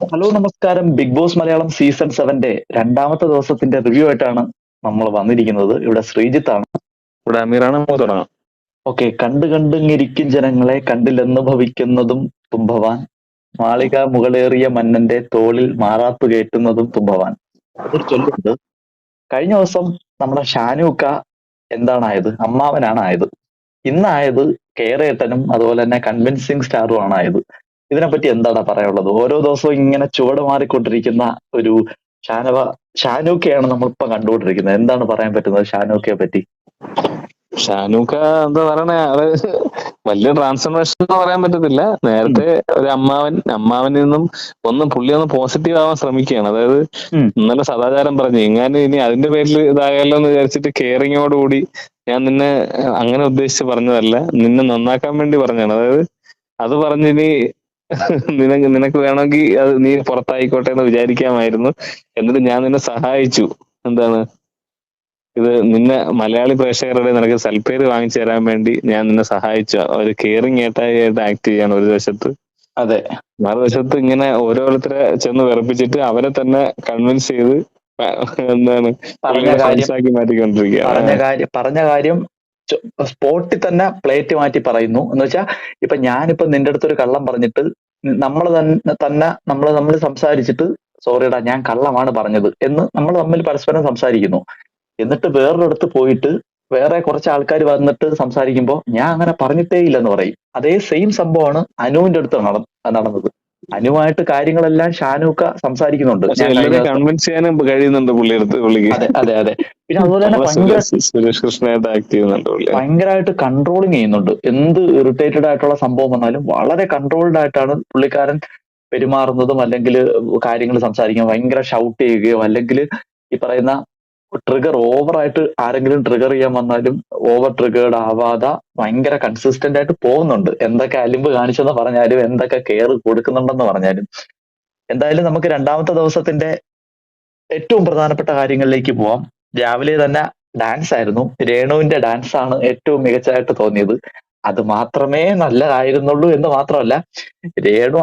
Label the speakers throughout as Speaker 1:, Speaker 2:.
Speaker 1: Hello നമസ്കാരം. Big boss Malayalam season 7 രണ്ടാമത്തെ ദിവസത്തിന്റെ റിവ്യൂ ആയിട്ടാണ് നമ്മൾ വന്നിരിക്കുന്നത്. ഇവിടെ ശ്രീജിത്താണ്.
Speaker 2: ഇവിടെ അമീറാണ്. നമുക്ക് തുടങ്ങാം.
Speaker 1: ഓക്കെ. കണ്ടു കണ്ടിങ്ങിരിക്കും ജനങ്ങളെ, കണ്ടില്ലെന്ന് ഭവിക്കുന്നതും തുമ്പവാൻ, മാളിക മുകളേറിയ മന്നന്റെ തോളിൽ മാറാപ്പ് കയറ്റുന്നതും തുമ്പവാൻ. അതൊരു ചൊല്ലുണ്ട്. കഴിഞ്ഞ ദിവസം നമ്മുടെ ഷാനൂക്ക എന്താണായത്? അമ്മാവനാണ് ആയത്. ഇന്നായത് കേരേട്ടനും അതുപോലെ തന്നെ കൺവിൻസിങ് സ്റ്റാറും ആണ് ആയത്. ഇതിനെപ്പറ്റി എന്താണ് പറയാനുള്ളത്? ഓരോ ദിവസവും ഇങ്ങനെ ചുവട് മാറിക്കൊണ്ടിരിക്കുന്ന ഒരു ഷാനവ ഷാനൂക്കയാണ് നമ്മളിപ്പോ കണ്ടുകൊണ്ടിരിക്കുന്നത്. എന്താണ് പറയാൻ പറ്റുന്നത് ഷാനൂക്കയെ പറ്റി?
Speaker 2: ഷാനൂക്ക എന്താ പറയണേ, ആള് വലിയ ട്രാൻസ്ഫർമേഷൻ എന്ന് പറയാൻ പറ്റത്തില്ല.
Speaker 1: ഉം,
Speaker 2: നേരത്തെ ഒരു അമ്മാവനിൽ നിന്നും പുള്ളി ഒന്ന് പോസിറ്റീവ് ആവാൻ ശ്രമിക്കുകയാണ്. അതായത്
Speaker 1: ഉം,
Speaker 2: ഇന്നലെ സദാചാരം പറഞ്ഞു, എങ്ങാനും ഇനി അതിന്റെ പേരിൽ ഇതായാലോ എന്ന് വിചാരിച്ചിട്ട് കെയറിങ്ങോടുകൂടി ഞാൻ നിന്നെ അങ്ങനെ ഉദ്ദേശിച്ച് പറഞ്ഞതല്ല, നിന്നെ നന്നാക്കാൻ വേണ്ടി പറഞ്ഞാണ്. അതായത് അത് പറഞ്ഞിനി നിനക്ക് വേണമെങ്കിൽ അത് നീ പുറത്തായിക്കോട്ടെ എന്ന് വിചാരിക്കാമായിരുന്നു. എന്നിട്ട് ഞാൻ നിന്നെ സഹായിച്ചു. എന്താണ് ഇത്, നിന്നെ മലയാളി പ്രേക്ഷകരുടെ നിനക്ക് സൽപ്പേര് വാങ്ങിച്ചു തരാൻ വേണ്ടി ഞാൻ നിന്നെ സഹായിച്ചു. ഒരു കെയറിങ് ഏട്ടായിട്ട് ആക്ട് ചെയ്യാണ് ഒരു വശത്ത്.
Speaker 1: അതെ.
Speaker 2: മറുവശത്ത് ഇങ്ങനെ ഓരോരുത്തരെ ചെന്ന് വിറപ്പിച്ചിട്ട് അവരെ തന്നെ കൺവിൻസ് ചെയ്ത് എന്താണ്
Speaker 1: പറഞ്ഞ
Speaker 2: പുള്ളിയുടെ
Speaker 1: കാര്യം
Speaker 2: ഫ്രണ്ട്സ് ആക്കി മാറ്റിക്കൊണ്ടിരിക്കുകയാണ്.
Speaker 1: പറഞ്ഞ കാര്യം സ്പോട്ടിൽ തന്നെ പ്ലേറ്റ് മാറ്റി പറയുന്നു. എന്ന് വെച്ചാൽ ഇപ്പൊ ഞാനിപ്പോ നിന്റെ അടുത്തൊരു കള്ളം പറഞ്ഞിട്ട് നമ്മൾ തന്നെ നമ്മൾ സംസാരിച്ചിട്ട് സോറിടാ ഞാൻ കള്ളമാണ് പറഞ്ഞത് എന്ന് നമ്മൾ തമ്മിൽ പരസ്പരം സംസാരിക്കുന്നു. എന്നിട്ട് വേറൊരിടത്ത് പോയിട്ട് വേറെ കുറച്ച് ആൾക്കാർ വന്നിട്ട് സംസാരിക്കുമ്പോൾ ഞാൻ അങ്ങനെ പറഞ്ഞിട്ടേ ഇല്ലെന്ന് പറയും. അതേ സെയിം സംഭവമാണ് അനുവിന്റെ അടുത്ത് നടന്നത്. അനുവായിട്ട് കാര്യങ്ങളെല്ലാം ഷാനൂക്ക സംസാരിക്കുന്നുണ്ട്.
Speaker 2: പക്ഷെ
Speaker 1: ഞാൻ കഴിഞ്ഞ
Speaker 2: എല്ലാരെയും
Speaker 1: ദിവസം
Speaker 2: കൺവിൻസ് ചെയ്യാനും കഴിയുന്നുണ്ട് പുള്ളിക്ക്.
Speaker 1: അതെ അതെ അതെ. പിന്നെ അതുപോലെ തന്നെ
Speaker 2: നമ്മളെ സുരേഷ് കൃഷ്ണയായിട്ട് ആക്ട് ചെയ്യുന്നുണ്ട് പുള്ളി.
Speaker 1: ഭയങ്കരമായിട്ട് കൺട്രോളിങ് ചെയ്യുന്നുണ്ട്. എന്ത് ഇറിറ്റേറ്റഡ് ആയിട്ടുള്ള സംഭവം വന്നാലും വളരെ കൺട്രോൾഡ് ആയിട്ടാണ് പുള്ളിക്കാരൻ പെരുമാറുന്നതും, അല്ലെങ്കിൽ കാര്യങ്ങൾ സംസാരിക്കാൻ ഭയങ്കര ഷൗട്ട് ചെയ്യുകയോ, അല്ലെങ്കിൽ ഈ പറയുന്ന ഓവറായിട്ട് ആരെങ്കിലും ട്രിഗർ ചെയ്യാൻ വന്നാലും ഓവർ ട്രിഗേർഡ് ആവാതെ ഭയങ്കര കൺസിസ്റ്റന്റ് ആയിട്ട് പോകുന്നുണ്ട്. എന്തൊക്കെ അലിമ്പ് കാണിച്ചെന്ന് പറഞ്ഞാലും എന്തൊക്കെ കെയർ കൊടുക്കുന്നുണ്ടെന്ന് പറഞ്ഞാലും. എന്തായാലും നമുക്ക് രണ്ടാമത്തെ ദിവസത്തിന്റെ ഏറ്റവും പ്രധാനപ്പെട്ട കാര്യങ്ങളിലേക്ക് പോവാം. രാവിലെ തന്നെ ഡാൻസ് ആയിരുന്നു. രേണുവിന്റെ ഡാൻസ് ആണ് ഏറ്റവും മികച്ചതായിട്ട് തോന്നിയത്. അത് മാത്രമേ നല്ലതായിരുന്നുള്ളൂ എന്ന് മാത്രമല്ല, രേണു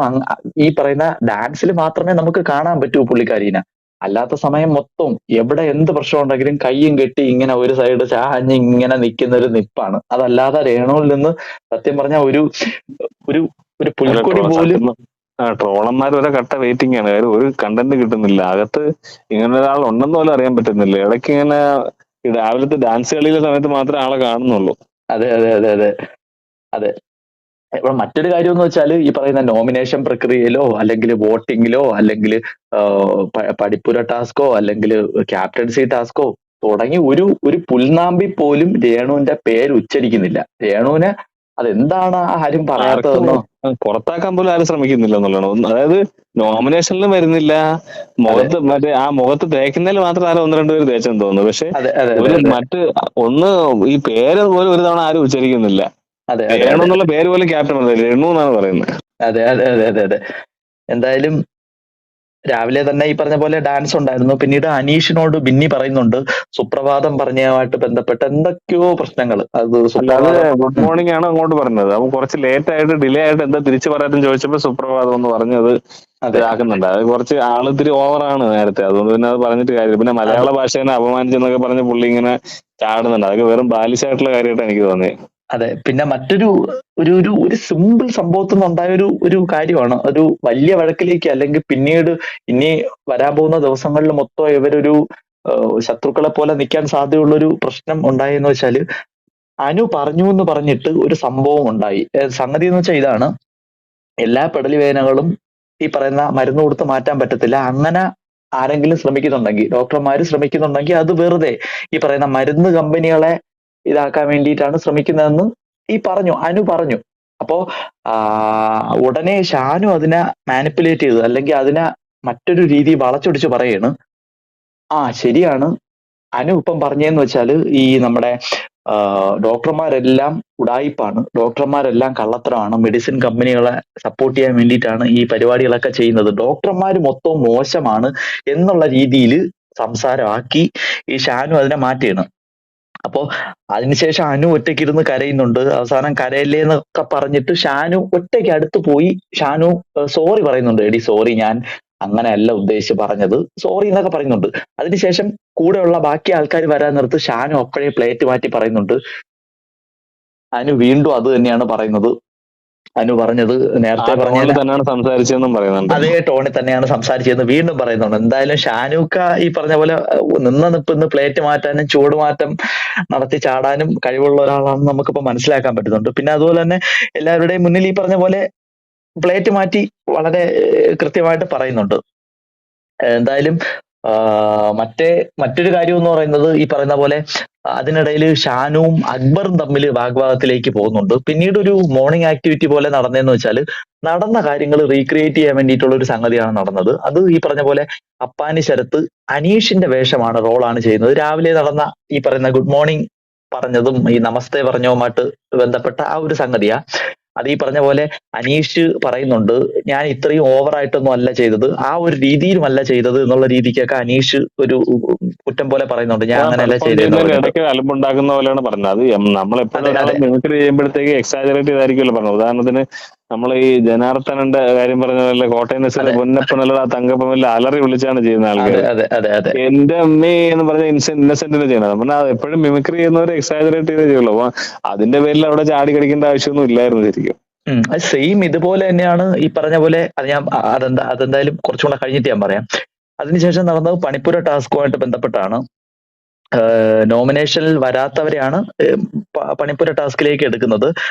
Speaker 1: ഈ പറയുന്ന ഡാൻസിൽ മാത്രമേ നമുക്ക് കാണാൻ പറ്റൂ പുള്ളിക്കാരീനെ. അല്ലാത്ത സമയം മൊത്തം എവിടെ എന്ത് പ്രശ്നം ഉണ്ടെങ്കിലും കയ്യും കെട്ടി ഇങ്ങനെ ഒരു സൈഡ് ചാഞ്ഞ് ഇങ്ങനെ നിൽക്കുന്ന ഒരു നിപ്പാണ്. അതല്ലാതെ രേണുവിൽ നിന്ന് സത്യം പറഞ്ഞ ഒരു ഒരു ഒരു പുൽക്കൊടി പോലും.
Speaker 2: ട്രോളന്മാർ വരെ കട്ട വെയിറ്റിംഗ് ആണ്. കാര്യം ഒരു കണ്ടന്റ് കിട്ടുന്നില്ല. അകത്ത് ഇങ്ങനെ ഒരാൾ ഉണ്ടെന്ന് പോലും അറിയാൻ പറ്റുന്നില്ല. ഇടയ്ക്ക് ഇങ്ങനെ ഈ രാവിലത്തെ ഡാൻസ് കളിയുടെ സമയത്ത് മാത്രമേ ആളെ കാണുന്നുള്ളൂ.
Speaker 1: അതെ അതെ അതെ അതെ അതെ. ഇപ്പൊ മറ്റൊരു കാര്യം എന്ന് വെച്ചാൽ ഈ പറയുന്ന നോമിനേഷൻ പ്രക്രിയയിലോ അല്ലെങ്കിൽ വോട്ടിങ്ങിലോ അല്ലെങ്കിൽ പഠിപ്പുര ടാസ്കോ അല്ലെങ്കിൽ ക്യാപ്റ്റൻസി ടാസ്കോ തുടങ്ങി ഒരു ഒരു പുൽനാമ്പി പോലും രേണുവിന്റെ പേര് ഉച്ചരിക്കുന്നില്ല. രേണുവിനെ അതെന്താണ് ആരും
Speaker 2: ആർക്കും
Speaker 1: പറയാത്തതെന്നോ.
Speaker 2: പുറത്താക്കാൻ പോലും ആരും ശ്രമിക്കുന്നില്ല എന്നുള്ളതാണ്. അതായത് നോമിനേഷനിലും വരുന്നില്ല.
Speaker 1: അതെ
Speaker 2: മുഖത്ത് തേക്കുന്നതിൽ മാത്രം ആരും ഒന്ന് രണ്ടുപേര് തേച്ചെന്ന് തോന്നുന്നു. പക്ഷെ
Speaker 1: അതെ അതെ അതെ
Speaker 2: ഒരു
Speaker 1: അതെ
Speaker 2: ഒന്ന് ഈ പേര് പോലും ഒരു തവണ ആരും ഉച്ചരിക്കുന്നില്ല.
Speaker 1: അതെ അതെ
Speaker 2: രേണു
Speaker 1: അതെ
Speaker 2: എന്നുള്ള പേര് പോലും ക്യാപ്റ്റൻ പറഞ്ഞില്ല, രേണു എന്നാണ് പറയുന്നത്.
Speaker 1: അതെ അതെ അതെ അതെ അതെ. എന്തായാലും രാവിലെ തന്നെ ഈ പറഞ്ഞ പോലെ ഡാൻസ് ഉണ്ടായിരുന്നു. പിന്നീട് അനീഷിനോട് ബിന്നി പറയുന്നുണ്ട് സുപ്രഭാതം പറഞ്ഞതുമായിട്ട് ബന്ധപ്പെട്ട് എന്തൊക്കെയോ പ്രശ്നങ്ങൾ. അത്
Speaker 2: അല്ല, അത്
Speaker 1: സുപ്രഭാതം.
Speaker 2: ഗുഡ് മോർണിംഗ് ആണ് അങ്ങോട്ട് പറഞ്ഞത്. അപ്പൊ കുറച്ച് ലേറ്റ് ആയിട്ട് ഡിലേ ആയിട്ട് എന്താ തിരിച്ചു പറയാൻ ചോദിച്ചപ്പോ സുപ്രഭാതം എന്ന് പറഞ്ഞത്
Speaker 1: അതെ
Speaker 2: ഇതാക്കുന്നുണ്ട്. അത് കുറച്ച് ആളിത്തിരി ഓവറാണ് നേരത്തെ. അതുകൊണ്ട് പിന്നെ അത് പറഞ്ഞിട്ട് കാര്യമില്ല. പിന്നെ
Speaker 1: അത്
Speaker 2: മലയാള ഭാഷേനെ അപമാനിച്ചെന്നൊക്കെ പറഞ്ഞ് പുള്ളി ഇങ്ങനെ ചാടുന്നുണ്ട്. അതൊക്കെ വെറും ബാലിശായിട്ടുള്ള കാര്യമായിട്ട് എനിക്ക് തോന്നിയത്.
Speaker 1: അതെ. പിന്നെ മറ്റൊരു ഒരു ഒരു ഒരു സിമ്പിൾ സംഭവത്തിൽ നിന്നുണ്ടായ ഒരു കാര്യമാണ്. ഒരു വലിയ വഴക്കിലേക്ക് അല്ലെങ്കിൽ പിന്നീട് ഇനി വരാൻ പോകുന്ന ദിവസങ്ങളിൽ മൊത്തം ഇവരൊരു ശത്രുക്കളെ പോലെ നിൽക്കാൻ സാധ്യതയുള്ള ഒരു പ്രശ്നം ഉണ്ടായെന്ന് വെച്ചാല്, അനു പറഞ്ഞു എന്ന് പറഞ്ഞിട്ട് ഒരു സംഭവം ഉണ്ടായി. സംഗതി എന്ന് വെച്ചാൽ ഇതാണ്. എല്ലാ പെടലി വേദനകളും ഈ പറയുന്ന മരുന്ന് കൊടുത്ത് മാറ്റാൻ പറ്റത്തില്ല. അങ്ങനെ ആരെങ്കിലും ശ്രമിക്കുന്നുണ്ടെങ്കിൽ, ഡോക്ടർമാര് ശ്രമിക്കുന്നുണ്ടെങ്കിൽ അത് വെറുതെ ഈ പറയുന്ന മരുന്ന് കമ്പനികളെ ഇതാക്കാൻ വേണ്ടിയിട്ടാണ് ശ്രമിക്കുന്നതെന്ന് അനു പറഞ്ഞു. അപ്പോ ഉടനെ ഷാനു അതിനെ മാനിപ്പുലേറ്റ് ചെയ്തു, അല്ലെങ്കിൽ അതിനെ മറ്റൊരു രീതി വളച്ചൊടിച്ച് പറയാണ്. ശരിയാണ്, അനു ഇപ്പം പറഞ്ഞതെന്ന് വെച്ചാല് ഈ നമ്മുടെ ഡോക്ടർമാരെല്ലാം ഉഡായിപ്പാണ്, ഡോക്ടർമാരെല്ലാം കള്ളത്തരമാണ്, മെഡിസിൻ കമ്പനികളെ സപ്പോർട്ട് ചെയ്യാൻ വേണ്ടിയിട്ടാണ് ഈ പരിപാടികളൊക്കെ ചെയ്യുന്നത്, ഡോക്ടർമാർ മൊത്തം മോശമാണ് എന്നുള്ള രീതിയിൽ സംസാരമാക്കി ഈ ഷാനു അതിനെ മാറ്റിയാണ്. അപ്പോ അതിനുശേഷം അനു ഒറ്റയ്ക്കിരുന്ന് കരയുന്നുണ്ട്. അവസാനം കരയല്ലേ എന്നൊക്കെ പറഞ്ഞിട്ട് ഷാനു ഒറ്റയ്ക്ക് അടുത്ത് പോയി ഷാനു സോറി പറയുന്നുണ്ട്. എടി സോറി, ഞാൻ അങ്ങനെയല്ല ഉദ്ദേശിച്ച് പറഞ്ഞത്, സോറി എന്നൊക്കെ പറയുന്നുണ്ട്. അതിനുശേഷം കൂടെയുള്ള ബാക്കി ആൾക്കാർ വരാൻ നേരത്ത് ഷാനു അപ്പോഴേ പ്ലേറ്റ് മാറ്റി പറയുന്നുണ്ട്. അനു വീണ്ടും അത് തന്നെയാണ് പറയുന്നത്. അനു പറഞ്ഞത്
Speaker 2: ആ
Speaker 1: നേരത്തെ പറഞ്ഞ
Speaker 2: ടോണിൽ തന്നെയാണ് സംസാരിച്ചതെന്നും പറയുന്നുണ്ട്.
Speaker 1: അതേ ടോണിൽ തന്നെയാണ് സംസാരിച്ചതെന്ന് വീണ്ടും പറയുന്നുണ്ട്. എന്തായാലും ഷാനൂക്ക ഈ പറഞ്ഞ പോലെ നിന്ന നിപ്പിന്ന് പ്ലേറ്റ് മാറ്റാനും ചൂട് മാറ്റം നടത്തി ചാടാനും കഴിവുള്ള ഒരാളാണെന്ന് നമുക്കിപ്പോ മനസ്സിലാക്കാൻ പറ്റുന്നുണ്ട്. പിന്നെ അതുപോലെ തന്നെ എല്ലാവരുടെയും മുന്നിൽ ഈ പറഞ്ഞ പോലെ പ്ലേറ്റ് മാറ്റി വളരെ കൃത്യമായിട്ട് പറയുന്നുണ്ട്. എന്തായാലും മറ്റൊരു കാര്യം എന്ന് പറയുന്നത് ഈ പറയുന്ന പോലെ അതിനിടയിൽ ഷാനുവും അക്ബറും തമ്മിൽ വാഗ്വാദത്തിലേക്ക് പോകുന്നുണ്ട്. പിന്നീട് ഒരു മോർണിംഗ് ആക്ടിവിറ്റി പോലെ നടന്നതെന്ന് വെച്ചാൽ നടന്ന കാര്യങ്ങൾ റീക്രിയേറ്റ് ചെയ്യാൻ വേണ്ടിയിട്ടുള്ള ഒരു സംഗതിയാണ് നടന്നത്. അത് ഈ പറഞ്ഞ പോലെ അപ്പാനി ശരത്ത് അനീഷിന്റെ വേഷമാണ്, റോളാണ് ചെയ്യുന്നത്. രാവിലെ നടന്ന ഈ പറയുന്ന ഗുഡ് മോർണിംഗ് പറഞ്ഞതും ഈ നമസ്തേ പറഞ്ഞതുമായിട്ട് ബന്ധപ്പെട്ട ആ ഒരു സംഗതിയാ. അത് ഈ പറഞ്ഞ പോലെ അനീഷ് പറയുന്നുണ്ട്, ഞാൻ ഇത്രയും ഓവറായിട്ടൊന്നും അല്ല ചെയ്തത്, ആ ഒരു രീതിയിലും അല്ല ചെയ്തത് എന്നുള്ള രീതിക്കൊക്കെ അനീഷ് ഒരു കുറ്റം പോലെ പറയുന്നുണ്ട്. ഞാൻ അങ്ങനെയല്ല
Speaker 2: പെർഫോം
Speaker 1: ചെയ്തതെന്ന്
Speaker 2: ചെയ്യുന്നതിന്
Speaker 1: പറയുന്നുണ്ട്.
Speaker 2: ഇടയ്ക്ക് അലമ്പുണ്ടാക്കുന്ന പോലെയാണ് പറഞ്ഞത്. അത് നമ്മളെപ്പോഴും
Speaker 1: അതെ
Speaker 2: ഒരാളെ
Speaker 1: അതെ
Speaker 2: മിമിക്രി ചെയ്യുമ്പോഴത്തേക്ക് എക്സാജറേറ്റ് ചെയ്തായിരിക്കുമല്ലോ പറഞ്ഞത്. ഉദാഹരണത്തിന് നമ്മൾ ഈ ജനാർദ്ദനന്റെ കാര്യം പറഞ്ഞ പോലെ കോട്ടയം നസീർ
Speaker 1: അതെ
Speaker 2: പൊന്നപ്പനല്ല തങ്കപ്പനല്ല അലറി വിളിച്ചാണ് ചെയ്യുന്ന ആൾക്കാർ.
Speaker 1: അതെ അതെ അതെ അതെ
Speaker 2: എന്റെ അമ്മേ എന്ന് പറഞ്ഞ ഇന്നസെന്റിന് ചെയ്യണം. നമ്മൾ എപ്പോഴും മിമിക്രി ചെയ്യുന്നവർ എക്സാജറേറ്റ് ചെയ്തേ ചെയ്യുള്ളൂ. അപ്പൊ അതിന്റെ പേരിൽ അവിടെ ചാടി കടിക്കേണ്ട ആവശ്യമൊന്നും ഇല്ലായിരുന്നു ശരിക്കും.
Speaker 1: അത് സെയിം ഇതുപോലെ തന്നെയാണ് ഈ പറഞ്ഞ പോലെ. അത് ഞാൻ അതെന്തായാലും കുറച്ചും കൂടെ കഴിഞ്ഞിട്ട് ഞാൻ പറയാം. അതിനുശേഷം നടന്നത് പണിപ്പുര ടാസ്കുമായിട്ട് ബന്ധപ്പെട്ടാണ്. നോമിനേഷനിൽ വരാത്തവരെയാണ് പണിപ്പുര ടാസ്കിലേക്ക് എടുക്കുന്നത്.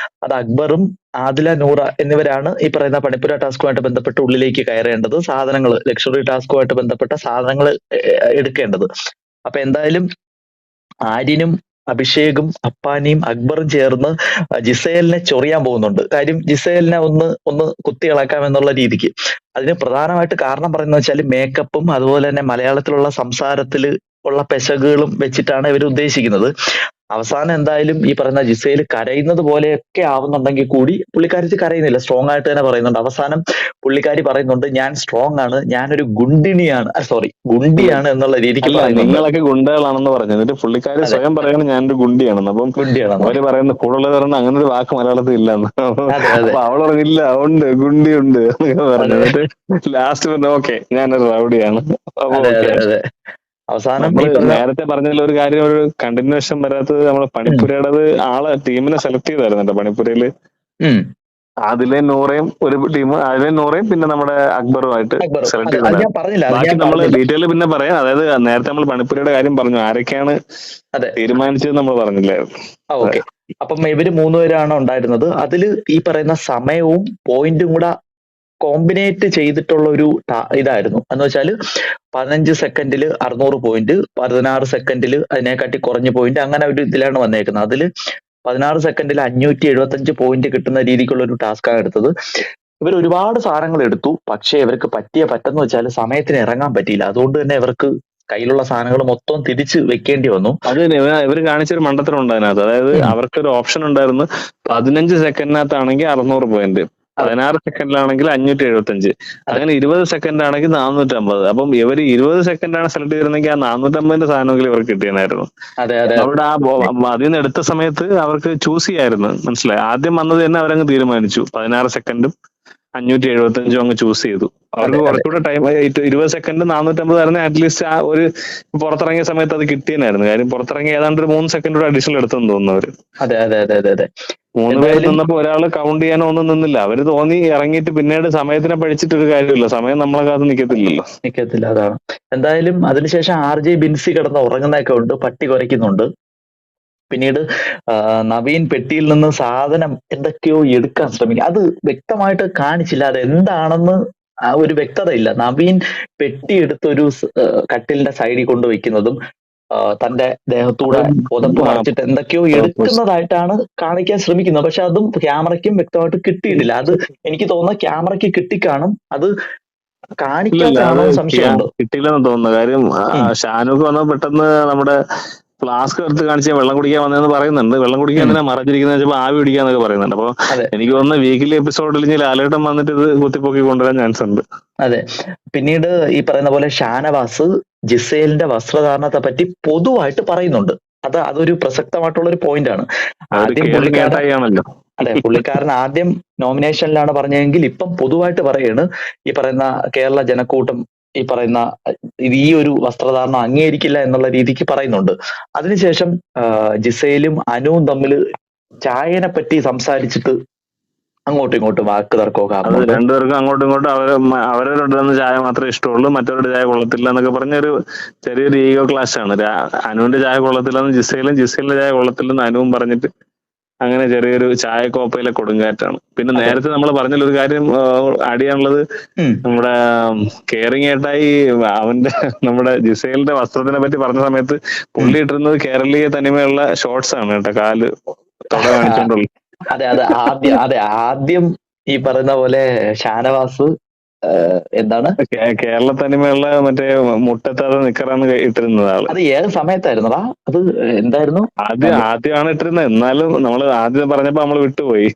Speaker 1: അത് അക്ബറും ആദില നൂറ എന്നിവരാണ് ഈ പറയുന്ന പണിപ്പുര ടാസ്കുമായിട്ട് ബന്ധപ്പെട്ട് ഉള്ളിലേക്ക് കയറേണ്ടത്. സാധനങ്ങൾ, ലക്ഷറി ടാസ്കുമായിട്ട് ബന്ധപ്പെട്ട സാധനങ്ങൾ എടുക്കേണ്ടത്. അപ്പൊ എന്തായാലും ആര്യനും അഭിഷേകും അപ്പാനിയും അക്ബറും ചേർന്ന് ജിസേലിനെ ചൊറിയാൻ പോകുന്നുണ്ട്. കാര്യം ജിസേലിനെ ഒന്ന് കുത്തി ഇളക്കാം എന്നുള്ള രീതിക്ക്. അതിന് പ്രധാനമായിട്ട് കാരണം പറയുന്നത് വെച്ചാൽ മേക്കപ്പും അതുപോലെ തന്നെ മലയാളത്തിലുള്ള സംസാരത്തിൽ ഉള്ള പെശകുകളും വെച്ചിട്ടാണ് ഇവർ ഉദ്ദേശിക്കുന്നത്. അവസാനം എന്തായാലും ഈ പറയുന്ന ജിസേൽ കരയുന്നത് പോലെയൊക്കെ ആവുന്നുണ്ടെങ്കിൽ കൂടി പുള്ളിക്കാരി കരയുന്നില്ല, സ്ട്രോങ് ആയിട്ട് തന്നെ പറയുന്നുണ്ട്. അവസാനം പുള്ളിക്കാരി പറയുന്നുണ്ട്, ഞാൻ സ്ട്രോങ് ആണ്, ഞാനൊരു ഗുണ്ടിയാണ് എന്നുള്ള രീതിക്ക്
Speaker 2: അല്ല,
Speaker 1: പറയുന്നുണ്ട്.
Speaker 2: നിങ്ങളൊക്കെ ഗുണ്ടകളാണെന്ന് പറഞ്ഞു. എന്നിട്ട് പുള്ളിക്കാരി
Speaker 1: അതെ,
Speaker 2: സ്വയം പറയണം ഞാനൊരു ഗുണ്ടിയാണെന്ന്. അപ്പം
Speaker 1: ഗുണ്ടിയാണെന്ന്.
Speaker 2: അവര് പറയുന്ന കൂടുതൽ പറയുന്ന അങ്ങനെ ഒരു വാക്ക് മലയാളത്തിൽ ഇല്ലെന്ന്.
Speaker 1: അതെ അതെ
Speaker 2: അപ്പൊ അവൾ പറഞ്ഞില്ല ഉണ്ട് ഗുണ്ടി ഉണ്ട് എന്നൊക്കെ പറഞ്ഞു.
Speaker 1: അതെ
Speaker 2: എന്നിട്ട് ലാസ്റ്റ് പറഞ്ഞു ഓക്കെ ഞാനൊരു റൗഡിയാണ്. അപ്പൊ
Speaker 1: അതെ
Speaker 2: ഓക്കെ.
Speaker 1: അതെ അതെ അവസാനം ഈ
Speaker 2: നമ്മള്
Speaker 1: പറഞ്ഞ
Speaker 2: നേരത്തെ പറഞ്ഞതിൽ ഒരു കാര്യം, ഒരു കണ്ടിന്യൂഷൻ വരാത്തത് നമ്മള് പണിപ്പുരയുടേത് ആളെ ടീമിനെ സെലക്ട് ചെയ്തായിരുന്നു പണിപ്പുരയില്.
Speaker 1: ഉം
Speaker 2: അതിലെ നൂറയും ഒരു ടീം, അതിലെ നൂറയും പിന്നെ നമ്മുടെ അക്ബറുമായിട്ട്
Speaker 1: അക്ബർ,
Speaker 2: സെലക്ട്
Speaker 1: അത് ഞാൻ
Speaker 2: ചെയ്തിട്ടുണ്ടായിരുന്നു.
Speaker 1: പറഞ്ഞില്ല, അത്
Speaker 2: ബാക്കി
Speaker 1: ഞാൻ
Speaker 2: നമ്മൾ
Speaker 1: പറഞ്ഞില്ല.
Speaker 2: ഡീറ്റെയിൽ പിന്നെ പറയാം. അതായത് നേരത്തെ നമ്മൾ പണിപ്പുരയുടെ കാര്യം പറഞ്ഞു, ആരൊക്കെയാണ്
Speaker 1: അതെ,
Speaker 2: തീരുമാനിച്ചത് നമ്മൾ പറഞ്ഞില്ലായിരുന്നു.
Speaker 1: ഓക്കെ. അപ്പം ഇവര് മൂന്നുപേരാണ് ഉണ്ടായിരുന്നത്. അതില് ഈ പറയുന്ന സമയവും പോയിന്റും കൂടെ കോമ്പിനേറ്റ് ചെയ്തിട്ടുള്ള ഒരു ഇതായിരുന്നു. എന്ന് വെച്ചാല് 15 സെക്കൻഡിൽ 600 പോയിന്റ്, 16 സെക്കൻഡിൽ അതിനെക്കാട്ടി കുറഞ്ഞ പോയിന്റ്, അങ്ങനെ ഒരു ഇതിലാണ് വന്നേക്കുന്നത്. അതില് 16 സെക്കൻഡിൽ 575 പോയിന്റ് കിട്ടുന്ന രീതിക്കുള്ള ഒരു ടാസ്കാണ് എടുത്തത്. ഇവർ ഒരുപാട് സാധനങ്ങൾ എടുത്തു, പക്ഷേ ഇവർക്ക് പറ്റെന്ന് വെച്ചാൽ സമയത്തിന് ഇറങ്ങാൻ പറ്റിയില്ല. അതുകൊണ്ട് തന്നെ ഇവർക്ക് കയ്യിലുള്ള സാധനങ്ങൾ മൊത്തം തിരിച്ച് വെക്കേണ്ടി വന്നു.
Speaker 2: അത് ഇവര് കാണിച്ചൊരു മണ്ടത്തരം ഉണ്ട് അതിനകത്ത്. അതായത് അവർക്കൊരു ഓപ്ഷൻ ഉണ്ടായിരുന്നു, 15 സെക്കൻഡിനകത്താണെങ്കിൽ 600 പോയിന്റ്, 16 സെക്കൻഡിലാണെങ്കിൽ 575, അങ്ങനെ 20 സെക്കൻഡ് ആണെങ്കിൽ 450. അപ്പം ഇവർ 20 സെക്കൻഡാണ് സെലക്ട് ചെയ്തിരുന്നെങ്കിൽ ആ 450 സാധനമെങ്കിലും ഇവർക്ക് കിട്ടിയെന്നായിരുന്നു.
Speaker 1: അതെ അതെ
Speaker 2: അവിടെ അതിൽ നിന്ന് എടുത്ത സമയത്ത് അവർക്ക് ചൂസ് ചെയ്യായിരുന്നു. മനസ്സിലായി. ആദ്യം വന്നത് തന്നെ അവരങ്ങ് തീരുമാനിച്ചു, 16 സെക്കൻഡും 575 അങ്ങ് ചൂസ് ചെയ്തു. അവർക്ക് കുറച്ചുകൂടെ ടൈം, 20 സെക്കൻഡ് 450 ആയിരുന്നു. അറ്റ്ലീസ്റ്റ് ആ ഒരു പുറത്തിറങ്ങിയ സമയത്ത് അത് കിട്ടിയെന്നായിരുന്നു. കാര്യം പുറത്തിറങ്ങി ഏതാണ്ട് ഒരു 3 സെക്കൻഡ് കൂടെ അഡീഷണൽ എടുത്തെന്ന് തോന്നുന്നു അവര്.
Speaker 1: അതെ അതെ അതെ അതെ അതെ
Speaker 2: 3 പേര് നിന്നപ്പോ ഒരാൾ കൗണ്ട് ചെയ്യാനോ ഒന്നും നിന്നില്ല. അവര് തോന്നി ഇറങ്ങിയിട്ട് പിന്നീട് സമയത്തിനെ പഴിച്ചിട്ട് ഒരു കാര്യമില്ല. സമയം നമ്മളെ കാത്ത് നിൽക്കത്തില്ലല്ലോ.
Speaker 1: നിക്കത്തില്ല, അതാണ്. എന്തായാലും അതിനുശേഷം RJ ബിൻസി കിടന്ന് ഉറങ്ങുന്നതൊക്കെ ഉണ്ട്, പട്ടി കുരയ്ക്കുന്നുണ്ട്. പിന്നീട് നവീൻ പെട്ടിയിൽ നിന്ന് സാധനം എന്തൊക്കെയോ എടുക്കാൻ ശ്രമിക്കും. അത് വ്യക്തമായിട്ട് കാണിച്ചില്ല, അത് എന്താണെന്ന് ഒരു വ്യക്തത ഇല്ല. നവീൻ പെട്ടി എടുത്തൊരു കട്ടിലിന്റെ സൈഡിൽ കൊണ്ട് വെക്കുന്നതും തന്റെ ദേഹത്തൂടെ പുതപ്പ് മറച്ചിട്ട് എന്തൊക്കെയോ എടുക്കുന്നതായിട്ടാണ് കാണിക്കാൻ ശ്രമിക്കുന്നത്. പക്ഷെ അതും ക്യാമറയ്ക്കും വ്യക്തമായിട്ട് കിട്ടിയിട്ടില്ല. അത് എനിക്ക് തോന്നുന്നത് ക്യാമറയ്ക്ക് കിട്ടിക്കാണും, അത് കാണിക്കാത്തതാണോ സംശയമുണ്ട്.
Speaker 2: കിട്ടിയില്ലെന്ന് തോന്നുന്നു. കാര്യം ഷാനൂക്ക് വന്ന പെട്ടെന്ന് നമ്മുടെ ഫ്ലാസ്ക് എടുത്ത് കാണിച്ചാൽ വെള്ളം കുടിക്കാൻ വന്നതെന്ന് പറയുന്നുണ്ട്. വെള്ളം കുടിക്കാൻ എന്തിനാ മറച്ചിരിക്കുന്നത് വെച്ചപ്പോ ആവി പിടിക്കാന്നൊക്കെ പറയുന്നുണ്ട്. അപ്പൊ എനിക്ക് തോന്നുന്ന വീക്കിലി എപ്പിസോഡിൽ ഇനി ലാലേട്ടൻ വന്നിട്ട് ഇത് കുത്തിപ്പൊക്കി കൊണ്ടുവരാൻ ചാൻസ് ഉണ്ട്.
Speaker 1: അതെ. പിന്നീട് ഈ പറയുന്ന പോലെ ഷാനവാസ് ജിസേലിന്റെ വസ്ത്രധാരണത്തെ പറ്റി പൊതുവായിട്ട് പറയുന്നുണ്ട്. അതൊരു പ്രസക്തമായിട്ടുള്ള ഒരു പോയിന്റ് ആണ്.
Speaker 2: അതൊരു
Speaker 1: ആദ്യം
Speaker 2: കെയറിങ്
Speaker 1: പുള്ളിക്കാരൻ
Speaker 2: ഏട്ടായി ആണല്ലോ.
Speaker 1: പുള്ളിക്കാരൻ ആദ്യം നോമിനേഷനിലാണ് പറഞ്ഞതെങ്കിൽ ഇപ്പം പൊതുവായിട്ട് പറയാണ് ഈ പറയുന്ന കേരള ജനക്കൂട്ടം ഈ പറയുന്ന ഈ ഒരു വസ്ത്രധാരണം അംഗീകരിക്കില്ല എന്നുള്ള രീതിക്ക് പറയുന്നുണ്ട്. അതിനുശേഷം ജിസയിലും അനുവും തമ്മിൽ ചായനെ പറ്റി സംസാരിച്ചിട്ട് അങ്ങോട്ടും ഇങ്ങോട്ടും വാക്ക് തർക്കമൊക്കെ
Speaker 2: അത്
Speaker 1: നടന്നുണ്ട്.
Speaker 2: രണ്ടുപേർക്കും അങ്ങോട്ടും ഇങ്ങോട്ടും അവരവരുടെ ചായ മാത്രമേ ഇഷ്ടമുള്ളൂ, മറ്റവരുടെ ചായ കൊള്ളത്തില്ല എന്നൊക്കെ പറഞ്ഞ ഒരു ചെറിയൊരു ഈഗോ ക്ലാഷ് ആണ്. അനുവിന്റെ ചായ കൊള്ളത്തില്ലെന്ന് ജിസയിലിന്റെ ചായ കൊള്ളത്തില്ലെന്ന് അനുവും പറഞ്ഞിട്ട് അങ്ങനെ ചെറിയൊരു ചായ കോപ്പയിലെ കൊടുങ്കാറ്റാണ്. പിന്നെ
Speaker 1: അതെ.
Speaker 2: നേരത്തെ നമ്മൾ പറഞ്ഞൊരു കാര്യം ആഡ് ചെയ്യാനുള്ളത്,
Speaker 1: ഉം.
Speaker 2: നമ്മുടെ കെയറിങ് ഏട്ടായി അവന്റെ നമ്മുടെ ജിസൈലിന്റെ വസ്ത്രത്തിനെ പറ്റി പറഞ്ഞ സമയത്ത് പുള്ളി ഇട്ടിരുന്നത് കേരളീയ തനിമയുള്ള ഷോർട്സ് ആണ് കേട്ടോ, കാല് തൊട കാണിച്ചോണ്ടുള്ള.
Speaker 1: ആദ്യം ഈ പറയുന്ന പോലെ ഷാനവാസ് എന്താണ്
Speaker 2: കേരള തനിമയുള്ള മറ്റേ മുട്ടത്താതെ നിക്കറാണ് ഇട്ടിരുന്നത് ആള്.
Speaker 1: അത് ഏത് സമയത്തായിരുന്നടാ? അത് എന്തായിരുന്നു?
Speaker 2: ആദ്യമാണ് ഇട്ടിരുന്നത്, എന്നാലും നമ്മൾ ആദ്യം പറഞ്ഞപ്പോ നമ്മൾ വിട്ടുപോയി.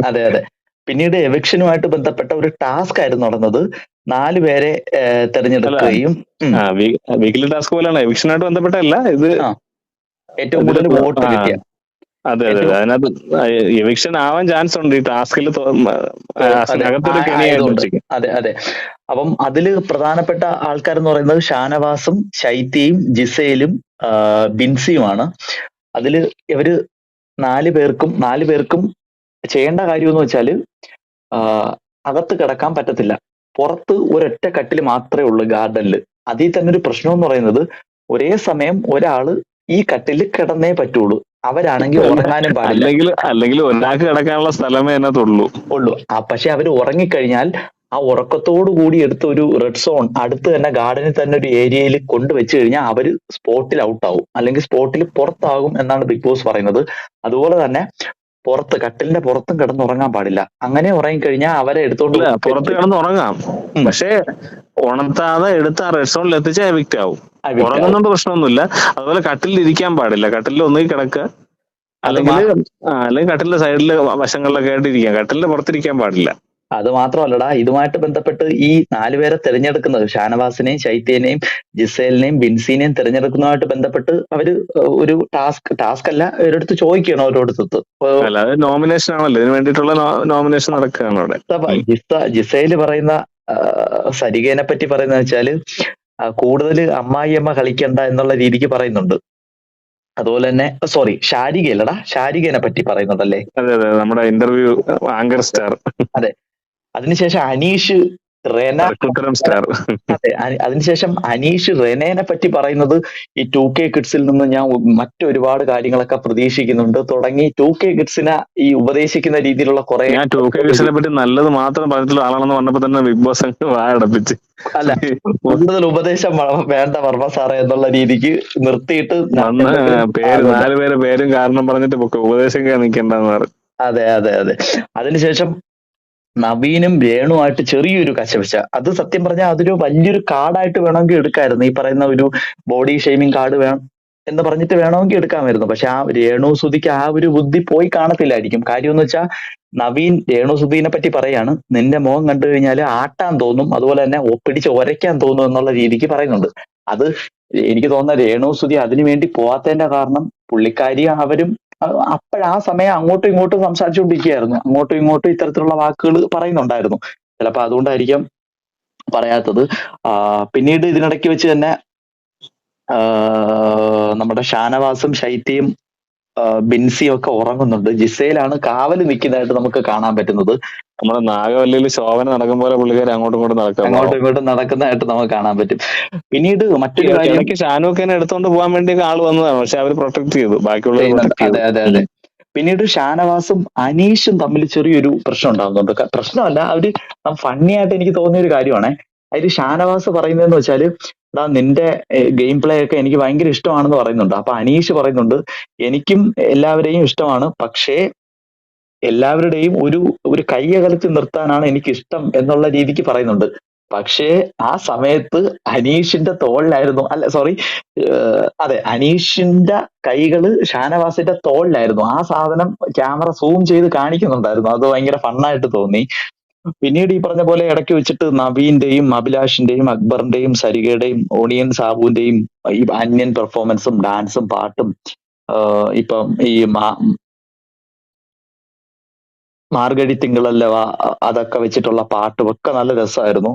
Speaker 1: അതെ. പിന്നീട് എവിക്ഷനുമായിട്ട് ബന്ധപ്പെട്ട ഒരു ടാസ്ക് ആയിരുന്നു നടന്നത്. 4 പേരെ തെരഞ്ഞെടുക്കുകയും
Speaker 2: വീക്കിലി ടാസ്ക് പോലെയാണ്, എവിക്ഷനായിട്ട് ബന്ധപ്പെട്ടല്ല ഇത്.
Speaker 1: ഏറ്റവും കൂടുതൽ വോട്ട് കിട്ടിയ,
Speaker 2: അതെ. അതിനകത്ത് എവിക്ഷൻ ആവാൻ ചാൻസ് ഉണ്ട് ഈ ടാസ്കിൽ.
Speaker 1: അതെ. അപ്പം അതില് പ്രധാനപ്പെട്ട ആൾക്കാരെന്ന് പറയുന്നത് ഷാനവാസും ശൈത്യയും ജിസയിലും ബിൻസിയുമാണ്. അതില് ഇവര് 4 പേർക്കും ചെയ്യേണ്ട കാര്യം എന്ന് വെച്ചാല് അകത്ത് കിടക്കാൻ പറ്റത്തില്ല. പുറത്ത് ഒരൊറ്റ കട്ടില് മാത്രമേ ഉള്ളൂ ഗാർഡനില്. അതിൽ തന്നെ ഒരു പ്രശ്നം എന്ന് പറയുന്നത് ഒരേ സമയം ഒരാള് ഈ കട്ടില് കിടന്നേ പറ്റുള്ളൂ. അവരാണെങ്കിൽ ഉറങ്ങാനും പാടില്ല.
Speaker 2: അല്ലെങ്കിൽ ഒരാൾക്ക് കിടക്കാനുള്ള സ്ഥലമേ
Speaker 1: ഉള്ളൂ. പക്ഷെ അവര് ഉറങ്ങിക്കഴിഞ്ഞാൽ ആ ഉറക്കത്തോടു കൂടി എടുത്ത ഒരു റെഡ് സോൺ അടുത്ത് തന്നെ ഗാർഡനിൽ തന്നെ ഒരു ഏരിയയിൽ കൊണ്ടുവച്ചു കഴിഞ്ഞാൽ അവര് സ്പോട്ടിൽ ഔട്ടാവും, അല്ലെങ്കിൽ സ്പോട്ടിൽ പുറത്താകും എന്നാണ് ബിഗ് ബോസ് പറയുന്നത്. അതുപോലെ തന്നെ കട്ടിലിന്റെ പുറത്തും കിടന്നുറങ്ങാൻ പാടില്ല. അങ്ങനെ ഉറങ്ങിക്കഴിഞ്ഞാൽ അവരെ എടുത്തോണ്ട്
Speaker 2: പുറത്ത് കിടന്നുറങ്ങാം, പക്ഷേ ഉണർത്താതെ എടുത്ത് ആ റെഡ് സോണിൽ എത്തിച്ച് എവിക്റ്റ് ആവും. ഉറങ്ങുന്നോണ്ട് പ്രശ്നമൊന്നുമില്ല. അതുപോലെ കട്ടിലിൽ ഇരിക്കാൻ പാടില്ല, കട്ടിലിൽ ഒന്നുകിൽ കിടക്കുക അല്ലെങ്കിൽ കട്ടിലിന്റെ സൈഡില് വശങ്ങളിലൊക്കെ ആയിട്ട് ഇരിക്കാം, കട്ടിലിന്റെ പുറത്തിരിക്കാൻ പാടില്ല.
Speaker 1: അത് മാത്രമല്ലടാ, ഇതുമായിട്ട് ബന്ധപ്പെട്ട് ഈ 4 പേരെ തിരഞ്ഞെടുക്കുന്നത് ഷാനവാസിനെയും ശൈത്യനെയും ജിസേലിനെയും ബിൻസിനെയും തിരഞ്ഞെടുക്കുന്നതുമായിട്ട് ബന്ധപ്പെട്ട് അവര് ഒരു ടാസ്ക് അല്ല, അവരടുത്ത് ചോദിക്കണം ഓരോരുത്തത്ത്.
Speaker 2: നോമിനേഷൻ ആണല്ലോ, ഇതിന് വേണ്ടിയിട്ടുള്ള നോമിനേഷൻ നടക്കുകയാണ് അവിടെ.
Speaker 1: ജിസേല് പറയുന്ന സരികേനെ പറ്റി പറയുന്നത് വെച്ചാല് കൂടുതൽ അമ്മായിയമ്മ കളിക്കണ്ട എന്നുള്ള രീതിക്ക് പറയുന്നുണ്ട്. അതുപോലെ തന്നെ ഷാരികേനെ പറ്റി പറയുന്നുണ്ടല്ലേ?
Speaker 2: അതെ, നമ്മുടെ ഇന്റർവ്യൂ ആങ്കർ സ്റ്റാർ.
Speaker 1: അതെ. അതിനുശേഷം അനീഷ്
Speaker 2: സ്റ്റാർ.
Speaker 1: അതെ, അതിനുശേഷം അനീഷ് റെനേനെ പറ്റി പറയുന്നത് ഈ 2K കിഡ്സിൽ നിന്ന് ഞാൻ മറ്റൊരുപാട് കാര്യങ്ങളൊക്കെ പ്രതീക്ഷിക്കുന്നുണ്ട് തുടങ്ങി 2K കിഡ്സിനെ ഈ ഉപദേശിക്കുന്ന രീതിയിലുള്ള കുറെ.
Speaker 2: ഞാൻ 2K കിഡ്സിനെ പറ്റി നല്ലത് മാത്രം പറഞ്ഞിട്ടുള്ള ആളാണെന്ന് പറഞ്ഞപ്പോ തന്നെ ബിഗ് ബോസ് വായടപ്പിച്ച്.
Speaker 1: അല്ല, കൂടുതൽ ഉപദേശം വേണ്ട വർമ്മ സാറേ എന്നുള്ള രീതിക്ക് നിർത്തിയിട്ട്
Speaker 2: 4 പേരെ പേരും കാരണം പറഞ്ഞിട്ട് ഉപദേശം നിൽക്കണ്ടെന്ന് പറഞ്ഞു.
Speaker 1: അതെ. അതിനുശേഷം നവീനും രേണുമായിട്ട് ചെറിയൊരു കശപിശ. അത് സത്യം പറഞ്ഞാൽ അതൊരു വലിയൊരു കാർഡായിട്ട് വേണമെങ്കിൽ എടുക്കായിരുന്നു. ഈ പറയുന്ന ഒരു ബോഡി ഷെയ്മിങ് കാർഡ് വേണം എന്ന് പറഞ്ഞിട്ട് വേണമെങ്കിൽ എടുക്കാമായിരുന്നു. പക്ഷെ ആ രേണു സുധിക്ക് ആ ഒരു ബുദ്ധി പോയി കാണത്തില്ലായിരിക്കും. കാര്യം എന്ന് വെച്ചാൽ നവീൻ രേണു സുധീനെ പറ്റി പറയാണ്, നിന്റെ മുഖം കണ്ടു കഴിഞ്ഞാൽ ആട്ടാൻ തോന്നും, അതുപോലെ തന്നെ പിടിച്ച് ഒരയ്ക്കാൻ തോന്നും എന്നുള്ള രീതിക്ക് പറയുന്നുണ്ട്. അത് എനിക്ക് തോന്നുന്ന രേണു സുധി അതിനു വേണ്ടി പോവാത്തതിന്റെ കാരണം പുള്ളിക്കാരി അവരും അപ്പോഴാ സമയം അങ്ങോട്ടും ഇങ്ങോട്ടും സംസാരിച്ചുകൊണ്ടിരിക്കുകയായിരുന്നു. അങ്ങോട്ടും ഇങ്ങോട്ടും ഇത്തരത്തിലുള്ള വാക്കുകൾ പറയുന്നുണ്ടായിരുന്നു. ചിലപ്പോ അതുകൊണ്ടായിരിക്കാം പറയാത്തത്. പിന്നീട് ഇതിനിടയ്ക്ക് വെച്ച് തന്നെ നമ്മുടെ ഷാനവാസും ശൈത്യയും ബിൻസിയും ഒക്കെ ഉറങ്ങുന്നുണ്ട്. ജിസയിലാണ് കാവല് നിൽക്കുന്നതായിട്ട് നമുക്ക് കാണാൻ പറ്റുന്നത്.
Speaker 2: നമ്മുടെ നാഗവല്ലിയിൽ ശോഭന നടക്കും പോലെ പുള്ളിക്കാർ അങ്ങോട്ടും ഇങ്ങോട്ടും നടക്കുന്നതായിട്ട് നമുക്ക് കാണാൻ പറ്റും.
Speaker 1: പിന്നീട് മറ്റൊരു കാര്യം,
Speaker 2: ഷാനുഖനെ എടുത്തോണ്ട് പോകാൻ വേണ്ടി ആള് വന്നതാണ്, പക്ഷെ അവർ പ്രൊട്ടക്ട് ചെയ്തു, ബാക്കിയുള്ളവർ.
Speaker 1: അതെ. പിന്നീട് ഷാനവാസും അനീഷും തമ്മിൽ ചെറിയൊരു പ്രശ്നം ഉണ്ടാകുന്നുണ്ട്. പ്രശ്നമല്ല, അവര് ഫണ്ണി ആയിട്ട് എനിക്ക് തോന്നിയ ഒരു കാര്യമാണ്. അതിൽ ഷാനവാസ് പറയുന്നതെന്ന് വെച്ചാല്, നിന്റെ ഗെയിം പ്ലേ ഒക്കെ എനിക്ക് ഭയങ്കര ഇഷ്ടമാണെന്ന് പറയുന്നുണ്ട്. അപ്പൊ അനീഷ് പറയുന്നുണ്ട്, എനിക്കും എല്ലാവരെയും ഇഷ്ടമാണ്, പക്ഷേ എല്ലാവരുടെയും ഒരു കൈയകലത്തിൽ നിർത്താനാണ് എനിക്ക് ഇഷ്ടം എന്നുള്ള രീതിക്ക് പറയുന്നുണ്ട്. പക്ഷേ ആ സമയത്ത് അനീഷിന്റെ തോളിലായിരുന്നു, അനീഷിന്റെ കൈകള് ഷാനവാസിന്റെ തോളിലായിരുന്നു. ആ സാധനം ക്യാമറ സൂം ചെയ്ത് കാണിക്കുന്നുണ്ടായിരുന്നു. അത് ഭയങ്കര ഫണ്ണായിട്ട് തോന്നി. പിന്നീട് ഈ പറഞ്ഞ പോലെ ഇടയ്ക്ക് വെച്ചിട്ട് നവീന്റെയും അഭിലാഷിന്റെയും അക്ബറിന്റെയും സരികയുടെയും ഓണിയൻ സാബുവിന്റെയും ഈ അന്യൻ പെർഫോമൻസും ഡാൻസും പാട്ടും ഇപ്പം ഈ മാർഗഴി തിങ്കളല്ലവ അതൊക്കെ വെച്ചിട്ടുള്ള പാട്ടും ഒക്കെ നല്ല രസമായിരുന്നു.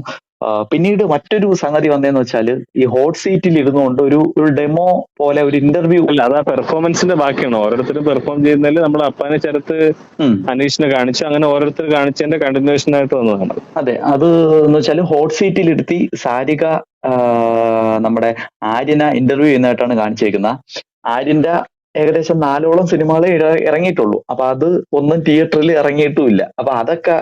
Speaker 1: പിന്നീട് മറ്റൊരു സംഗതി വന്നതെന്ന് വെച്ചാല് ഈ ഹോട്ട് സീറ്റിൽ ഇരുന്നുകൊണ്ട് ഒരു ഡെമോ പോലെ ഒരു ഇന്റർവ്യൂ.
Speaker 2: അല്ല, അത് ആ പെർഫോമൻസിന്റെ ബാക്കിയാണ്. ഓരോരുത്തർ പെർഫോം ചെയ്യുന്നതിൽ നമ്മൾ അപ്പാനെ ചരത്ത് അനീഷിനെ കാണിച്ചു, അങ്ങനെ ഓരോരുത്തർ കാണിച്ചതിന്റെ കണ്ടിന്യൂഷൻ ആയിട്ട് വന്നതാണ്.
Speaker 1: അതെ, അത് എന്ന് വെച്ചാല് ഹോട്ട് സീറ്റിൽ ഇരുത്തി സാരിക നമ്മുടെ ആര്യനെ ഇന്റർവ്യൂ ചെയ്യുന്നതായിട്ടാണ് കാണിച്ചേക്കുന്നത്. ആര്യന്റെ ഏകദേശം 4ഓളം സിനിമകളെ ഇറങ്ങിയിട്ടുള്ളൂ. അപ്പൊ അത് ഒന്നും തിയേറ്ററിൽ ഇറങ്ങിയിട്ടുമില്ല. അപ്പൊ അതൊക്കെ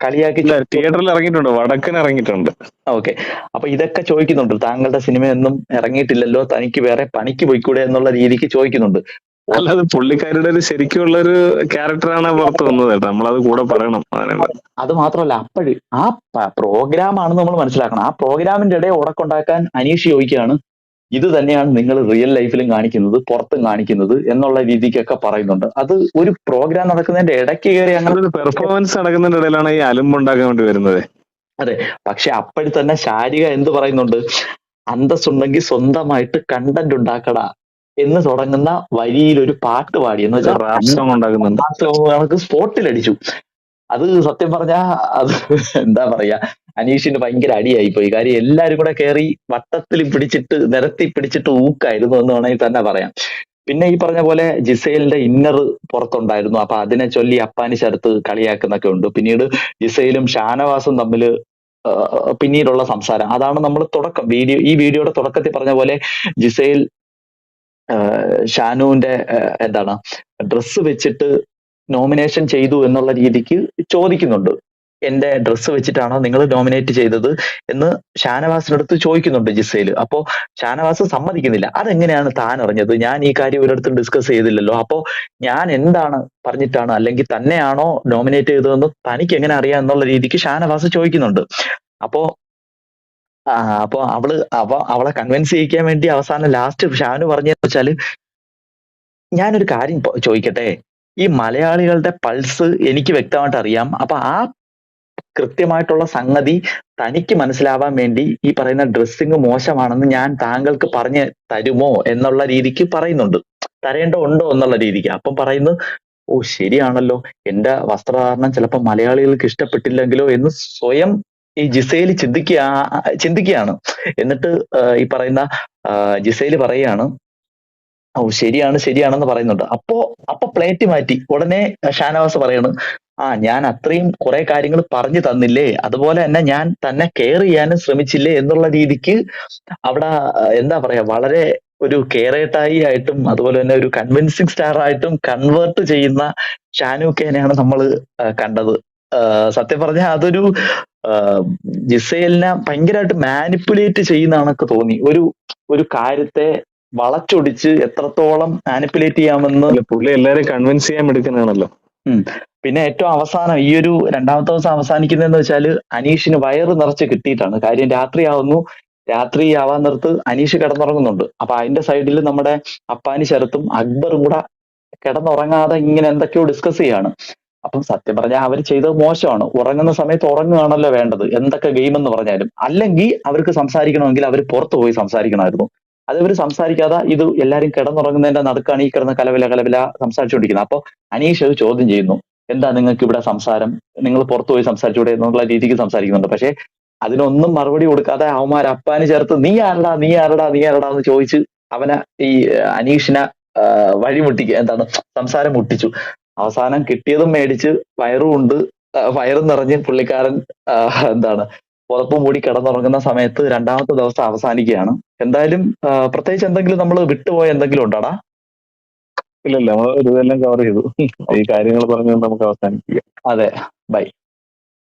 Speaker 1: കളിയാക്കി.
Speaker 2: തിയേറ്ററിൽ ഇറങ്ങിയിട്ടുണ്ട്, വടക്കൻ ഇറങ്ങിയിട്ടുണ്ട്.
Speaker 1: ഓക്കെ, അപ്പൊ ഇതൊക്കെ ചോദിക്കുന്നുണ്ട്, താങ്കളുടെ സിനിമയൊന്നും ഇറങ്ങിയിട്ടില്ലല്ലോ, തനിക്ക് വേറെ പണിക്ക് പോയിക്കൂടെ എന്നുള്ള രീതിക്ക് ചോദിക്കുന്നുണ്ട്.
Speaker 2: അല്ലാതെ പുള്ളിക്കാരുടെ ഒരു ശരിക്കുള്ള ഒരു ക്യാരക്ടറാണ് പുറത്ത് വന്നത് കേട്ടോ, നമ്മളത് കൂടെ പറയണം.
Speaker 1: അത് മാത്രമല്ല, അപ്പോഴ് ആ പ്രോഗ്രാം ആണെന്ന് നമ്മൾ മനസ്സിലാക്കണം. ആ പ്രോഗ്രാമിന്റെ ഇടയിൽ ഉടക്കുണ്ടാക്കാൻ അനീഷ് ചോദിക്കുകയാണ്, ഇത് തന്നെയാണ് നിങ്ങൾ റിയൽ ലൈഫിലും കാണിക്കുന്നത്, പുറത്തും കാണിക്കുന്നത് എന്നുള്ള രീതിക്കൊക്കെ പറയുന്നുണ്ട്. അത് ഒരു പ്രോഗ്രാം നടക്കുന്നതിന്റെ ഇടയ്ക്ക് കയറി അങ്ങനെ
Speaker 2: പെർഫോമൻസ് നടക്കുന്നതിന്റെ ഇടയിലാണ് ഈ അലുമ്പുണ്ടാക്കാൻ വേണ്ടി വരുന്നത്.
Speaker 1: അതെ, പക്ഷെ അപ്പോഴും തന്നെ ശാരിക എന്ത് പറയുന്നുണ്ട്, അന്തസ്സുണ്ടെങ്കിൽ സ്വന്തമായിട്ട് കണ്ടന്റ് ഉണ്ടാക്കടാ എന്ന് തുടങ്ങുന്ന വരിയിൽ ഒരു പാട്ട് പാടി എന്ന് വെച്ചാൽ സ്പോട്ടിലടിച്ചു. അത് സത്യം പറഞ്ഞാ അത് എന്താ പറയാ, അനീഷിന് ഭയങ്കര അടിയായി പോയി. കാര്യം എല്ലാരും കൂടെ കയറി വട്ടത്തിൽ പിടിച്ചിട്ട് നിരത്തി പിടിച്ചിട്ട് ഊക്കായിരുന്നു എന്ന് വേണമെങ്കിൽ തന്നെ പറയാം. പിന്നെ ഈ പറഞ്ഞ പോലെ ജിസൈലിന്റെ ഇന്നർ പുറത്തുണ്ടായിരുന്നു. അപ്പൊ അതിനെ ചൊല്ലി അപ്പാനി ചേർത്ത് കളിയാക്കുന്നൊക്കെ ഉണ്ട്. പിന്നീട് ജിസൈലും ഷാനവാസും തമ്മിൽ പിന്നീടുള്ള സംസാരം, അതാണ് നമ്മൾ ഈ വീഡിയോയുടെ തുടക്കത്തിൽ പറഞ്ഞ പോലെ ജിസൈൽ ഷാനുവിന്റെ എന്താണ് ഡ്രസ്സ് വെച്ചിട്ട് നോമിനേഷൻ ചെയ്തു എന്നുള്ള രീതിക്ക് ചോദിക്കുന്നുണ്ട്. എന്റെ ഡ്രസ്സ് വെച്ചിട്ടാണോ നിങ്ങൾ നോമിനേറ്റ് ചെയ്തത് എന്ന് ഷാനവാസിനടുത്ത് ചോദിക്കുന്നുണ്ട് ജിസൈൽ. അപ്പോ ഷാനവാസ് സമ്മതിക്കുന്നില്ല. അതെങ്ങനെയാണ് താൻ അറിഞ്ഞത്? ഞാൻ ഈ കാര്യം ഒരിടത്തും ഡിസ്കസ് ചെയ്തില്ലല്ലോ. അപ്പോ ഞാൻ എന്താണ് പറഞ്ഞിട്ടാണ്, അല്ലെങ്കിൽ തന്നെയാണോ നോമിനേറ്റ് ചെയ്തതെന്ന് തനിക്ക് എങ്ങനെ അറിയാം എന്നുള്ള രീതിക്ക് ഷാനവാസ് ചോദിക്കുന്നുണ്ട്. അപ്പോ അവളെ കൺവിൻസ് ചെയ്യിക്കാൻ വേണ്ടി അവസാനം ലാസ്റ്റ് ഷാനു പറഞ്ഞതെന്ന് വെച്ചാല്, ഞാനൊരു കാര്യം ചോദിക്കട്ടെ, ഈ മലയാളികളുടെ പൾസ് എനിക്ക് വ്യക്തമായിട്ട് അറിയാം. അപ്പൊ ആ കൃത്യമായിട്ടുള്ള സംഗതി തനിക്ക് മനസ്സിലാവാൻ വേണ്ടി ഈ പറയുന്ന ഡ്രസ്സിങ് മോശമാണെന്ന് ഞാൻ താങ്കൾക്ക് പറഞ്ഞു തരുമോ എന്നുള്ള രീതിക്ക് പറയുന്നുണ്ട്, തരേണ്ടോ ഉണ്ടോ എന്നുള്ള രീതിക്ക്. അപ്പം പറയുന്നു, ഓ ശരിയാണല്ലോ, എന്റെ വസ്ത്രധാരണം ചിലപ്പോൾ മലയാളികൾക്ക് ഇഷ്ടപ്പെട്ടില്ലെങ്കിലോ എന്ന് സ്വയം ഈ ജിസൈൽ ചിന്തിക്കുകയാണ്. എന്നിട്ട് ഈ പറയുന്ന ജിസൈൽ പറയുകയാണ്, ഓ ശരിയാണെന്ന് പറയുന്നുണ്ട്. അപ്പൊ പ്ലേറ്റ് മാറ്റി ഉടനെ ഷാനവാസ് പറയാണ്, ഞാൻ അത്രയും കുറെ കാര്യങ്ങൾ പറഞ്ഞു തന്നില്ലേ, അതുപോലെ തന്നെ ഞാൻ തന്നെ കെയർ ചെയ്യാനും ശ്രമിച്ചില്ലേ എന്നുള്ള രീതിക്ക് അവിടെ എന്താ പറയാ, വളരെ ഒരു കെയറേട്ടായി ആയിട്ടും അതുപോലെ തന്നെ ഒരു കൺവിൻസിങ് സ്റ്റാർ ആയിട്ടും കൺവേർട്ട് ചെയ്യുന്ന ഷാനുഖേനെയാണ് നമ്മൾ കണ്ടത്. സത്യം പറഞ്ഞാൽ അതൊരു ജിസൈലിനെ ഭയങ്കരമായിട്ട് മാനിപ്പുലേറ്റ് ചെയ്യുന്ന കണക്ക് തോന്നി. ഒരു കാര്യത്തെ വളച്ചൊടിച്ച് എത്രത്തോളം മാനിപ്പുലേറ്റ് ചെയ്യാമെന്ന്
Speaker 2: പുള്ളി എല്ലാവരും കൺവിൻസ് ചെയ്യാൻ എടുക്കുന്നതാണല്ലോ.
Speaker 1: പിന്നെ ഏറ്റവും അവസാനം ഈ ഒരു രണ്ടാമത്തെ ദിവസം അവസാനിക്കുന്നതെന്ന് വെച്ചാല് അനീഷിന് വയറ് നിറച്ച് കിട്ടിയിട്ടാണ്. കാര്യം രാത്രി ആവാൻ നേരത്ത് അനീഷ് കിടന്നുറങ്ങുന്നുണ്ട്. അപ്പൊ അതിന്റെ സൈഡിൽ നമ്മുടെ അപ്പാനി ശരത്തും അക്ബറും കൂടെ കിടന്നുറങ്ങാതെ ഇങ്ങനെ എന്തൊക്കെയോ ഡിസ്കസ് ചെയ്യാണ്. അപ്പം സത്യം പറഞ്ഞാൽ അവർ ചെയ്തത് മോശമാണ്. ഉറങ്ങുന്ന സമയത്ത് ഉറങ്ങുകയാണല്ലോ വേണ്ടത്, എന്തൊക്കെ ഗെയിം എന്ന് പറഞ്ഞാലും. അല്ലെങ്കിൽ അവർക്ക് സംസാരിക്കണമെങ്കിൽ അവർ പുറത്തു പോയി സംസാരിക്കണമായിരുന്നു. അത് ഇവർ സംസാരിക്കാതെ ഇത് എല്ലാരും കിടന്നുറങ്ങുന്നതിന്റെ നടുക്കാണ് ഈ കിടന്ന് കലവില സംസാരിച്ചുകൊണ്ടിരിക്കുന്നത്. അപ്പൊ അനീഷ് അത് ചോദ്യം ചെയ്യുന്നു, എന്താ നിങ്ങൾക്ക് ഇവിടെ സംസാരം, നിങ്ങൾ പുറത്തു പോയി സംസാരിച്ചുകൂടെ എന്നുള്ള രീതിക്ക് സംസാരിക്കുന്നുണ്ട്. പക്ഷെ അതിനൊന്നും മറുപടി കൊടുക്കാതെ അവന്മാർ അപ്പാന് ചേർത്ത് നീ ആരടാ എന്ന് ചോദിച്ച് അവനെ ഈ അനീഷിനെ സംസാരം മുട്ടിച്ചു. അവസാനം കിട്ടിയതും മേടിച്ച് വയറും നിറഞ്ഞ് പുള്ളിക്കാരൻ പുതപ്പ് മൂടി കിടന്നുറങ്ങുന്ന സമയത്ത് രണ്ടാമത്തെ ദിവസം അവസാനിക്കുകയാണ്. എന്തായാലും പ്രത്യേകിച്ച് എന്തെങ്കിലും നമ്മൾ വിട്ടുപോയ എന്തെങ്കിലും ഉണ്ടോടാ?
Speaker 2: ഇല്ലല്ല, നമ്മൾ ഇതെല്ലാം കവർ ചെയ്തു. ഈ കാര്യങ്ങൾ പറഞ്ഞു നമുക്ക് അവസാനിപ്പിക്കാം.
Speaker 1: അതെ, ബൈ.